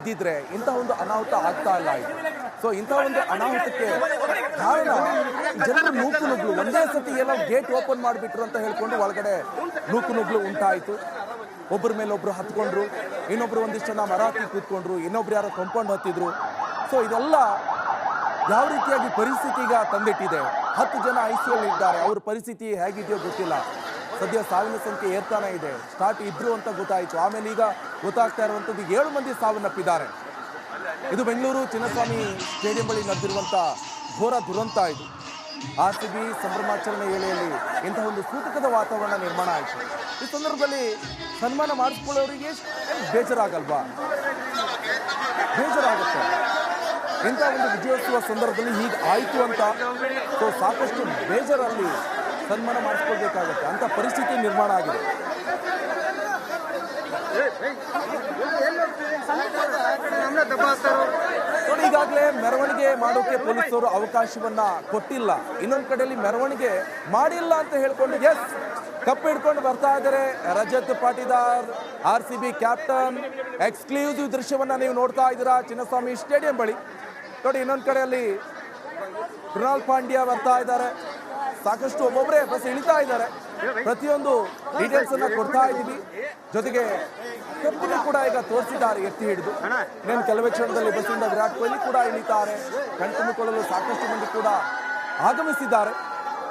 ಇದ್ದಿದ್ರೆ ಇಂಥ ಒಂದು ಅನಾಹುತ ಆಗ್ತಾ ಇಲ್ಲ ಇದು. ಸೊ ಇಂಥ ಒಂದು ಅನಾಹುತಕ್ಕೆ ಕಾರಣ ಜನರು ನೂಕು ಒಂದೇ ಸತಿ ಏನೋ ಗೇಟ್ ಓಪನ್ ಮಾಡಿಬಿಟ್ರು ಅಂತ ಹೇಳ್ಕೊಂಡು ಒಳಗಡೆ ನೂಕು ಉಂಟಾಯಿತು. ಒಬ್ಬರ ಮೇಲೆ ಒಬ್ರು ಹತ್ಕೊಂಡ್ರು, ಇನ್ನೊಬ್ರು ಒಂದಿಷ್ಟು ಜನ ಮರ ಹತ್ತಿ ಕೂತ್ಕೊಂಡ್ರು, ಇನ್ನೊಬ್ರು ಯಾರೋ ಕಂಪೌಂಡ್ ಹತ್ತಿದ್ರು. ಸೊ ಇದೆಲ್ಲ ಯಾವ ರೀತಿಯಾಗಿ ಪರಿಸ್ಥಿತಿ ಈಗ ತಂದಿಟ್ಟಿದೆ. 10 ಜನ ICU ಇದ್ದಾರೆ. ಅವ್ರ ಪರಿಸ್ಥಿತಿ ಹೇಗಿದೆಯೋ ಗೊತ್ತಿಲ್ಲ. ಸದ್ಯ ಸಾವಿನ ಸಂಖ್ಯೆ ಏರ್ತಾನೆ ಇದೆ. ಸ್ಟಾರ್ಟ್ ಇದ್ರು ಅಂತ ಗೊತ್ತಾಯಿತು, ಆಮೇಲೆ ಈಗ ಗೊತ್ತಾಗ್ತಾ ಇರುವಂಥದ್ದು 7 ಮಂದಿ ಸಾವನ್ನಪ್ಪಿದ್ದಾರೆ. ಇದು ಬೆಂಗಳೂರು ಚಿನ್ನಸ್ವಾಮಿ ಸ್ಟೇಡಿಯಂ ಬಳಿ ನಡೆದಿರುವಂಥ ಘೋರ ದುರಂತ ಇದು. RCB ಸಂಭ್ರಮಾಚರಣೆ ವೇಳೆಯಲ್ಲಿ ಇಂತಹ ಒಂದು ಸೂತಕದ ವಾತಾವರಣ ನಿರ್ಮಾಣ ಆಯಿತು. ಈ ಸಂದರ್ಭದಲ್ಲಿ ಸನ್ಮಾನ ಮಾಡಿಸ್ಕೊಳ್ಳೋರಿಗೆ ಬೇಜಾರಾಗಲ್ವಾ? ಬೇಜಾರಾಗುತ್ತೆ. ಇಂಥ ಒಂದು ವಿಜಯೋತ್ಸವ ಸಂದರ್ಭದಲ್ಲಿ ಹೀಗೆ ಆಯಿತು ಅಂತ ಸೊ ಸಾಕಷ್ಟು ಬೇಜಾರಲ್ಲಿ ಸನ್ಮಾನ ಮಾಡಿಸ್ಕೊಳ್ಬೇಕಾಗತ್ತೆ. ಅಂಥ ಪರಿಸ್ಥಿತಿ ನಿರ್ಮಾಣ ಆಗಿದೆ. ನೋಡಿ, ಈಗಾಗಲೇ ಮೆರವಣಿಗೆ ಮಾಡೋಕೆ ಪೊಲೀಸರು ಅವಕಾಶವನ್ನ ಕೊಟ್ಟಿಲ್ಲ. ಇನ್ನೊಂದು ಕಡೆಯಲ್ಲಿ ಮೆರವಣಿಗೆ ಮಾಡಿಲ್ಲ ಅಂತ ಹೇಳ್ಕೊಂಡು ಕಪ್ ಹಿಡ್ಕೊಂಡು ಬರ್ತಾ ಇದ್ದಾರೆ Rajat Patidar, RCB captain. Exclusive ದೃಶ್ಯವನ್ನ ನೀವು ನೋಡ್ತಾ ಇದ್ದೀರಾ ಚಿನ್ನಸ್ವಾಮಿ ಸ್ಟೇಡಿಯಂ ಬಳಿ. ನೋಡಿ, ಇನ್ನೊಂದು ಕಡೆಯಲ್ಲಿ ಕೃಣಾಲ್ ಪಾಂಡ್ಯ ಬರ್ತಾ ಇದ್ದಾರೆ. ಸಾಕಷ್ಟು ಒಬ್ಬೊಬ್ಬರೇ ಬಸ್ ಇಳಿತಾ ಇದ್ದಾರೆ. ಪ್ರತಿಯೊಂದು ಡೀಟೇಲ್ಸ್ ಅನ್ನ ಕೊಡ್ತಾ ಇದ್ದೀವಿ. ಜೊತೆಗೆ ಕಪ್ಪನ್ನು ಕೂಡ ಈಗ ತೋರಿಸಿದ್ದಾರೆ ಎತ್ತಿ ಹಿಡಿದು. ಇನ್ನೇನು ಕೆಲವೇ ಕ್ಷಣದಲ್ಲಿ ಬಸ್ಸಿಂದ ವಿರಾಟ್ ಕೊಹ್ಲಿ ಕೂಡ ಇಳಿತಾರೆ. ಕಣ್ತುಂಬಿಕೊಳ್ಳಲು ಸಾಕಷ್ಟು ಮಂದಿ ಕೂಡ ಆಗಮಿಸಿದ್ದಾರೆ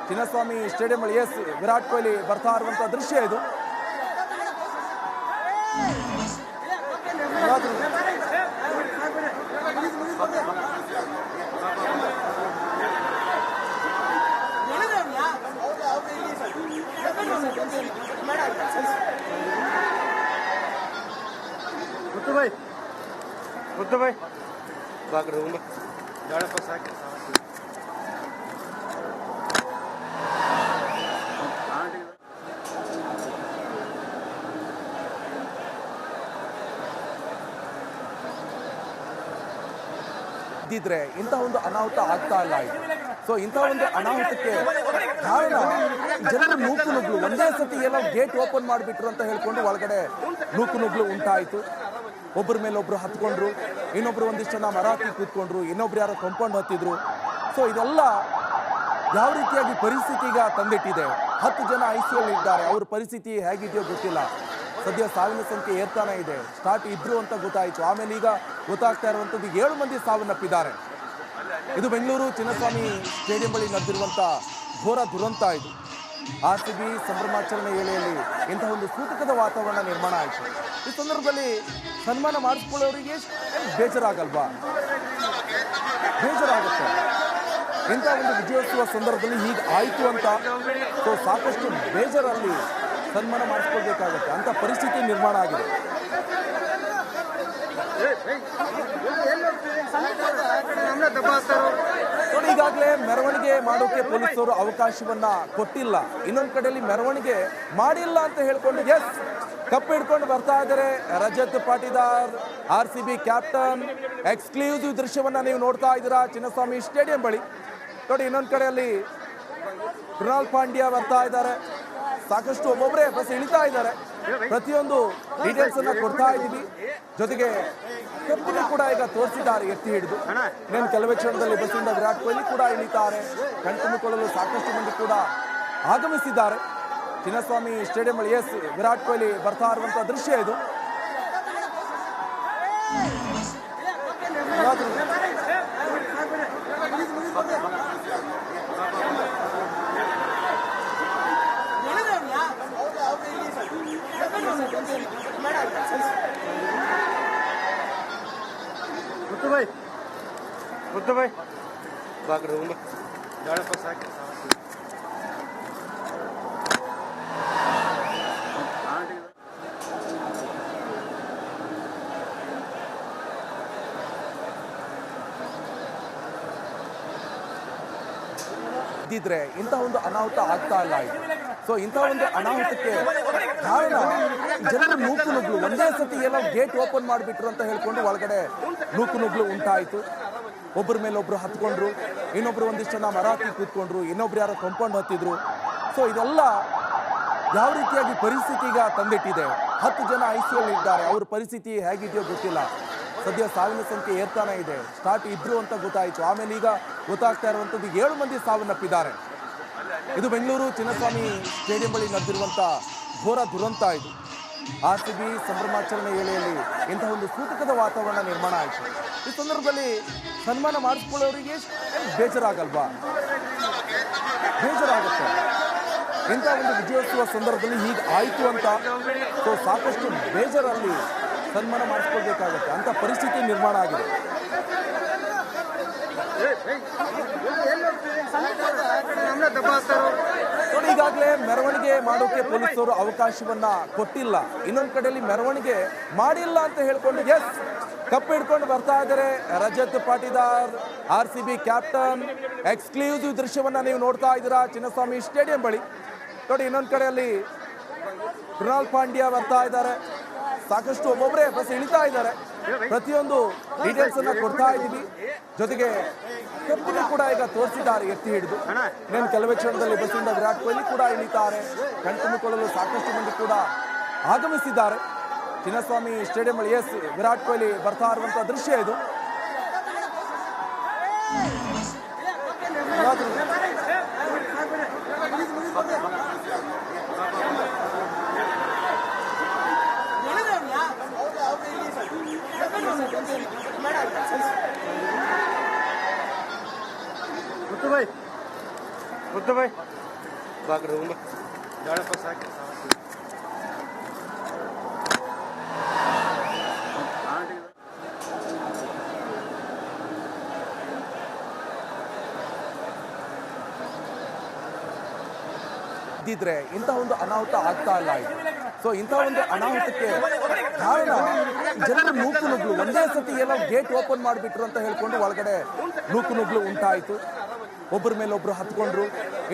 ಚಿನ್ನಸ್ವಾಮಿ ಸ್ಟೇಡಿಯಂ ಬಳಿ. ವಿರಾಟ್ ಕೊಹ್ಲಿ ಬರ್ತಾ ಇರುವಂತ ದೃಶ್ಯ ಇದು. बुद्ध भाई भाग रूम जाड़ा पास आके ಇದ್ದಿದ್ರೆ ಇಂಥ ಒಂದು ಅನಾಹುತ ಆಗ್ತಾ ಇಲ್ಲ ಇದು. ಸೊ ಇಂಥ ಒಂದು ಅನಾಹುತಕ್ಕೆ ಕಾರಣ ಜನರು ನೂಕು ಒಂದೇ ಸತಿ ಏನೋ ಗೇಟ್ ಓಪನ್ ಮಾಡಿಬಿಟ್ರು ಅಂತ ಹೇಳ್ಕೊಂಡು ಒಳಗಡೆ ನೂಕು ಉಂಟಾಯಿತು. ಒಬ್ಬರ ಮೇಲೆ ಒಬ್ರು ಹತ್ಕೊಂಡ್ರು, ಇನ್ನೊಬ್ರು ಒಂದಿಷ್ಟು ಜನ ಮರ ಹತ್ತಿ ಕೂತ್ಕೊಂಡ್ರು, ಇನ್ನೊಬ್ರು ಯಾರೋ ಕಂಪೌಂಡ್ ಹತ್ತಿದ್ರು. ಸೊ ಇದೆಲ್ಲ ಯಾವ ರೀತಿಯಾಗಿ ಪರಿಸ್ಥಿತಿ ಈಗ ತಂದಿಟ್ಟಿದೆ. 10 ಜನ ICU ಇದ್ದಾರೆ. ಅವ್ರ ಪರಿಸ್ಥಿತಿ ಹೇಗಿದೆಯೋ ಗೊತ್ತಿಲ್ಲ. ಸದ್ಯ ಸಾವಿನ ಸಂಖ್ಯೆ ಏರ್ತಾನೆ ಇದೆ. ಸ್ಟಾರ್ಟ್ ಇದ್ರು ಅಂತ ಗೊತ್ತಾಯಿತು, ಆಮೇಲೆ ಈಗ ಗೊತ್ತಾಗ್ತಾ ಇರುವಂಥದ್ದು 7 ಮಂದಿ ಸಾವನ್ನಪ್ಪಿದ್ದಾರೆ. ಇದು ಬೆಂಗಳೂರು ಚಿನ್ನಸ್ವಾಮಿ ಸ್ಟೇಡಿಯಂ ಬಳಿ ನಡೆದಿರುವಂಥ ಘೋರ ದುರಂತ ಇದು. RCB ಸಂಭ್ರಮಾಚರಣೆ ವೇಳೆಯಲ್ಲಿ ಇಂತಹ ಒಂದು ಸೂತಕದ ವಾತಾವರಣ ನಿರ್ಮಾಣ ಆಯಿತು. ಈ ಸಂದರ್ಭದಲ್ಲಿ ಸನ್ಮಾನ ಮಾಡಿಸ್ಕೊಳ್ಳೋರಿಗೆ ಬೇಜಾರಾಗಲ್ವಾ? ಬೇಜಾರಾಗುತ್ತೆ. ಇಂಥ ಒಂದು ವಿಜಯೋತ್ಸವ ಸಂದರ್ಭದಲ್ಲಿ ಹೀಗೆ ಆಯಿತು ಅಂತ ಸೊ ಸಾಕಷ್ಟು ಬೇಜಾರಲ್ಲಿ ಸನ್ಮಾನ ಮಾಡಿಸ್ಕೊಳ್ಬೇಕಾಗತ್ತೆ. ಅಂಥ ಪರಿಸ್ಥಿತಿ ನಿರ್ಮಾಣ ಆಗಿದೆ. ನೋಡಿ, ಈಗಾಗಲೇ ಮೆರವಣಿಗೆ ಮಾಡೋಕೆ ಪೊಲೀಸರು ಅವಕಾಶವನ್ನ ಕೊಟ್ಟಿಲ್ಲ. ಇನ್ನೊಂದು ಕಡೆಯಲ್ಲಿ ಮೆರವಣಿಗೆ ಮಾಡಿಲ್ಲ ಅಂತ ಹೇಳ್ಕೊಂಡು ಕಪ್ ಹಿಡ್ಕೊಂಡು ಬರ್ತಾ ಇದ್ದಾರೆ Rajat Patidar, RCB captain. Exclusive ದೃಶ್ಯವನ್ನ ನೀವು ನೋಡ್ತಾ ಇದ್ದೀರಾ ಚಿನ್ನಸ್ವಾಮಿ ಸ್ಟೇಡಿಯಂ ಬಳಿ. ನೋಡಿ, ಇನ್ನೊಂದು ಕಡೆಯಲ್ಲಿ ಕೃಣಾಲ್ ಪಾಂಡ್ಯ ಬರ್ತಾ ಇದ್ದಾರೆ. ಸಾಕಷ್ಟು ಒಬ್ಬೊಬ್ಬರೇ ಬಸ್ ಇಳಿತಾ ಇದ್ದಾರೆ. ಪ್ರತಿಯೊಂದು ಡೀಟೇಲ್ಸ್ ಅನ್ನ ಕೊಡ್ತಾ ಇದ್ದೀವಿ. ಜೊತೆಗೆ ಕಪ್ಪನ್ನು ಕೂಡ ಈಗ ತೋರಿಸಿದ್ದಾರೆ ಎತ್ತಿ ಹಿಡಿದು. ಇನ್ನೇನು ಕೆಲವೇ ಕ್ಷಣದಲ್ಲಿ ಬಸ್ಸಿಂದ ವಿರಾಟ್ ಕೊಹ್ಲಿ ಕೂಡ ಇಳಿತಾರೆ. ಕಣ್ತುಂಬಿಕೊಳ್ಳಲು ಸಾಕಷ್ಟು ಮಂದಿ ಕೂಡ ಆಗಮಿಸಿದ್ದಾರೆ ಚಿನ್ನಸ್ವಾಮಿ ಸ್ಟೇಡಿಯಂ ಬಳಿ. ವಿರಾಟ್ ಕೊಹ್ಲಿ ಬರ್ತಾ ಇರುವಂತ ದೃಶ್ಯ ಇದು. बुद्ध भाई भाग रूम जाड़ा पास आके ಇದ್ದಿದ್ರೆ ಇಂಥ ಒಂದು ಅನಾಹುತ ಆಗ್ತಾ ಇಲ್ಲ ಇದು. ಸೊ ಇಂಥ ಒಂದು ಅನಾಹುತಕ್ಕೆ ಕಾರಣ ಜನರು ನೂಕು ಒಂದೇ ಸತಿ ಏನೋ ಗೇಟ್ ಓಪನ್ ಮಾಡಿಬಿಟ್ರು ಅಂತ ಹೇಳ್ಕೊಂಡು ಒಳಗಡೆ ನೂಕು ಉಂಟಾಯಿತು. ಒಬ್ಬರ ಮೇಲೆ ಒಬ್ರು ಹತ್ಕೊಂಡ್ರು, ಇನ್ನೊಬ್ರು ಒಂದಿಷ್ಟು ಜನ ಮರ ಹತ್ತಿ ಕೂತ್ಕೊಂಡ್ರು, ಇನ್ನೊಬ್ರು ಯಾರೋ ಕಂಪೌಂಡ್ ಹತ್ತಿದ್ರು. ಸೊ ಇದೆಲ್ಲ ಯಾವ ರೀತಿಯಾಗಿ ಪರಿಸ್ಥಿತಿ ಈಗ ತಂದಿಟ್ಟಿದೆ. 10 ಜನ ICU ಇದ್ದಾರೆ. ಅವ್ರ ಪರಿಸ್ಥಿತಿ ಹೇಗಿದೆಯೋ ಗೊತ್ತಿಲ್ಲ. ಸದ್ಯ ಸಾವಿನ ಸಂಖ್ಯೆ ಏರ್ತಾನೆ ಇದೆ. ಸ್ಟಾರ್ಟ್ ಇಬ್ರು ಅಂತ ಗೊತ್ತಾಯಿತು, ಆಮೇಲೆ ಈಗ ಗೊತ್ತಾಗ್ತಾ ಇರುವಂಥದ್ದು 7 ಮಂದಿ ಸಾವನ್ನಪ್ಪಿದ್ದಾರೆ. ಇದು ಬೆಂಗಳೂರು ಚಿನ್ನಸ್ವಾಮಿ ಸ್ಟೇಡಿಯಂ ಬಳಿ ನಡೆದಿರುವಂಥ ಘೋರ ದುರಂತ ಇದು. RCB ಸಂಭ್ರಮಾಚರಣೆ ವೇಳೆಯಲ್ಲಿ ಇಂತಹ ಒಂದು ಸೂತಕದ ವಾತಾವರಣ ನಿರ್ಮಾಣ ಆಯಿತು. ಈ ಸಂದರ್ಭದಲ್ಲಿ ಸನ್ಮಾನ ಮಾಡಿಸ್ಕೊಳ್ಳೋರಿಗೆ ಬೇಜಾರಾಗಲ್ವಾ? ಬೇಜಾರಾಗುತ್ತೆ. ಇಂಥ ಒಂದು ವಿಜಯೋತ್ಸವ ಸಂದರ್ಭದಲ್ಲಿ ಹೀಗೆ ಆಯಿತು ಅಂತ ಸಾಕಷ್ಟು ಬೇಜಾರಲ್ಲಿ ಸನ್ಮಾನ ಮಾಡಿಸ್ಕೊಳ್ಬೇಕಾಗತ್ತೆ ಅಂತ ಪರಿಸ್ಥಿತಿ ನಿರ್ಮಾಣ ಆಗಿದೆ. ನೋಡಿ, ಈಗಾಗಲೇ ಮೆರವಣಿಗೆ ಮಾಡೋಕೆ ಪೊಲೀಸರು ಅವಕಾಶವನ್ನ ಕೊಟ್ಟಿಲ್ಲ. ಇನ್ನೊಂದು ಕಡೆಯಲ್ಲಿ ಮೆರವಣಿಗೆ ಮಾಡಿಲ್ಲ ಅಂತ ಹೇಳ್ಕೊಂಡು ಕಪ್ ಹಿಡ್ಕೊಂಡು ಬರ್ತಾ ಇದ್ದಾರೆ Rajat Patidar, RCB captain. Exclusive ದೃಶ್ಯವನ್ನ ನೀವು ನೋಡ್ತಾ ಇದ್ದೀರಾ ಚಿನ್ನಸ್ವಾಮಿ ಸ್ಟೇಡಿಯಂ ಬಳಿ. ನೋಡಿ, ಇನ್ನೊಂದು ಕಡೆಯಲ್ಲಿ ಕೃಣಾಲ್ ಪಾಂಡ್ಯ ಬರ್ತಾ ಇದ್ದಾರೆ. ಸಾಕಷ್ಟು ಒಬ್ಬೊಬ್ಬರೇ ಬಸ್ ಇಳಿತಾ ಇದ್ದಾರೆ. ಪ್ರತಿಯೊಂದು ಡೀಟೇಲ್ಸ್ ಅನ್ನ ಕೊಡ್ತಾ ಇದ್ದೀವಿ. ಜೊತೆಗೆ ಕಪ್ಪನ್ನು ಕೂಡ ಈಗ ತೋರಿಸಿದ್ದಾರೆ ಎತ್ತಿ ಹಿಡಿದು. ಇನ್ನೇನು ಕೆಲವೇ ಕ್ಷಣದಲ್ಲಿ ಬಸ್ಸಿಂದ ವಿರಾಟ್ ಕೊಹ್ಲಿ ಕೂಡ ಇಳಿತಾರೆ. ಕಣ್ತುಂಬಿಕೊಳ್ಳಲು ಸಾಕಷ್ಟು ಮಂದಿ ಕೂಡ ಆಗಮಿಸಿದ್ದಾರೆ ಚಿನ್ನಸ್ವಾಮಿ ಸ್ಟೇಡಿಯಂ ಬಳಿ. ವಿರಾಟ್ ಕೊಹ್ಲಿ ಬರ್ತಾ ಇರುವಂತಹ ದೃಶ್ಯ ಇದು. बुद्ध भाई भाग रहूंगा जाड़ा पास आके ಇದ್ದಿದ್ರೆ ಇಂಥ ಒಂದು ಅನಾಹುತ ಆಗ್ತಾ ಇಲ್ಲ ಇದು. ಇಂಥ ಒಂದು ಅನಾಹುತಕ್ಕೆ ಕಾರಣ ಜನರು ನೂಕು ಒಂದೇ ಸತಿ ಏನೋ ಗೇಟ್ ಓಪನ್ ಮಾಡಿಬಿಟ್ರು ಅಂತ ಹೇಳ್ಕೊಂಡು ಒಳಗಡೆ ನೂಕು ಉಂಟಾಯಿತು. ಒಬ್ಬರ ಮೇಲೆ ಒಬ್ರು ಹತ್ಕೊಂಡ್ರು,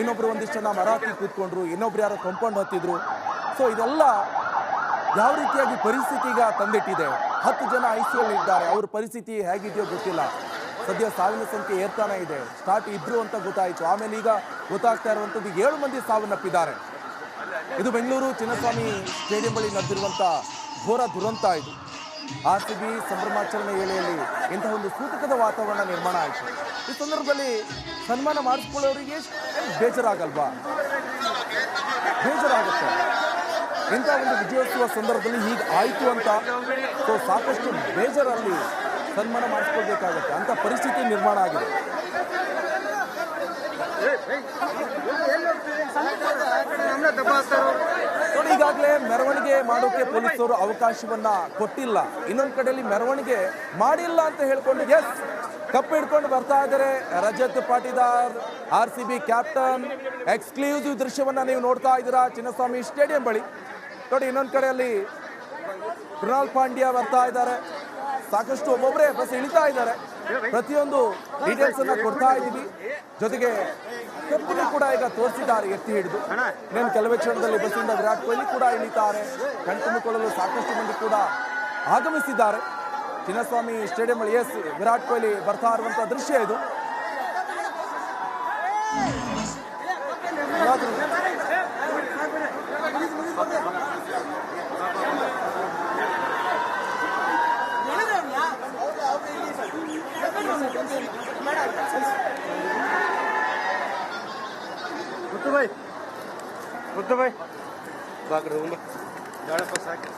ಇನ್ನೊಬ್ರು ಒಂದಿಷ್ಟು ಜನ ಮರ ಹತ್ತಿ ಕೂತ್ಕೊಂಡ್ರು, ಇನ್ನೊಬ್ರು ಯಾರೋ ಕಂಪೌಂಡ್ ಹತ್ತಿದ್ರು. ಇದೆಲ್ಲ ಯಾವ ರೀತಿಯಾಗಿ ಪರಿಸ್ಥಿತಿಗ ತಂದಿಟ್ಟಿದೆ. 10 ಜನ ICU ಇದ್ದಾರೆ. ಅವ್ರ ಪರಿಸ್ಥಿತಿ ಹೇಗಿದೆಯೋ ಗೊತ್ತಿಲ್ಲ. ಸದ್ಯ ಸಾವಿನ ಸಂಖ್ಯೆ ಏರ್ತಾನೆ ಇದೆ. ಸ್ಟಾರ್ಟ್ ಇಬ್ರು ಅಂತ ಗೊತ್ತಾಯಿತು, ಆಮೇಲೆ ಈಗ ಗೊತ್ತಾಗ್ತಾ ಇರುವಂಥದ್ದು 7 ಮಂದಿ ಸಾವನ್ನಪ್ಪಿದ್ದಾರೆ. ಇದು ಬೆಂಗಳೂರು ಚಿನ್ನಸ್ವಾಮಿ ಸ್ಟೇಡಿಯಂ ಬಳಿ ನಡೆದಿರುವಂಥ ಘೋರ ದುರಂತ ಇದು. RCB ಸಂಭ್ರಮಾಚರಣೆ ವೇಳೆಯಲ್ಲಿ ಇಂತಹ ಒಂದು ಸೂತಕದ ವಾತಾವರಣ ನಿರ್ಮಾಣ ಆಯಿತು. ಈ ಸಂದರ್ಭದಲ್ಲಿ ಸನ್ಮಾನ ಮಾಡಿಸ್ಕೊಳ್ಳೋರಿಗೆ ಬೇಜಾರಾಗಲ್ವಾ? ಬೇಜಾರಾಗುತ್ತೆ. ಇಂಥ ಒಂದು ವಿಜಯೋತ್ಸವ ಸಂದರ್ಭದಲ್ಲಿ ಹೀಗೆ ಆಯಿತು ಅಂತ ಸಾಕಷ್ಟು ಬೇಜಾರಲ್ಲಿ ಸನ್ಮಾನ ಮಾಡಿಸ್ಕೊಳ್ಬೇಕಾಗತ್ತೆ ಅಂತ ಪರಿಸ್ಥಿತಿ ನಿರ್ಮಾಣ ಆಗಿದೆ. ನೋಡಿ, ಈಗಾಗಲೇ ಮೆರವಣಿಗೆ ಮಾಡೋಕೆ ಪೊಲೀಸರು ಅವಕಾಶವನ್ನ ಕೊಟ್ಟಿಲ್ಲ. ಇನ್ನೊಂದು ಕಡೆಯಲ್ಲಿ ಮೆರವಣಿಗೆ ಮಾಡಿಲ್ಲ ಅಂತ ಹೇಳ್ಕೊಂಡು ಕಪ್ ಹಿಡ್ಕೊಂಡು ಬರ್ತಾ ಇದ್ದಾರೆ Rajat Patidar, RCB captain. Exclusive ದೃಶ್ಯವನ್ನ ನೀವು ನೋಡ್ತಾ ಇದ್ದೀರಾ ಚಿನ್ನಸ್ವಾಮಿ ಸ್ಟೇಡಿಯಂ ಬಳಿ. ನೋಡಿ, ಇನ್ನೊಂದು ಕಡೆಯಲ್ಲಿ ಕೃಣಾಲ್ ಪಾಂಡ್ಯ ಬರ್ತಾ ಇದ್ದಾರೆ. ಸಾಕಷ್ಟು ಒಬ್ಬೊಬ್ಬರೇ ಬಸ್ ಇಳಿತಾ ಇದ್ದಾರೆ. ಪ್ರತಿಯೊಂದು ಡೀಟೇಲ್ಸ್ ಅನ್ನ ಕೊಡ್ತಾ ಇದ್ದೀವಿ. ಜೊತೆಗೆ ಕಪ್ಪನ್ನು ಕೂಡ ಈಗ ತೋರಿಸಿದ್ದಾರೆ ಎತ್ತಿ ಹಿಡಿದು. ಇನ್ನೇನು ಕೆಲವೇ ಕ್ಷಣದಲ್ಲಿ ಬಸ್ಸಿಂದ ವಿರಾಟ್ ಕೊಹ್ಲಿ ಕೂಡ ಇಳಿತಾರೆ. ಕಣ್ತುಂಬಿಕೊಳ್ಳಲು ಸಾಕಷ್ಟು ಮಂದಿ ಕೂಡ ಆಗಮಿಸಿದ್ದಾರೆ ಚಿನ್ನಸ್ವಾಮಿ ಸ್ಟೇಡಿಯಂ ಬಳಿ. ವಿರಾಟ್ ಕೊಹ್ಲಿ ಬರ್ತಾ ಇರುವಂತಹ ದೃಶ್ಯ ಇದು. बुद्ध भाई भाग रहूंगा जाड़ा पास आके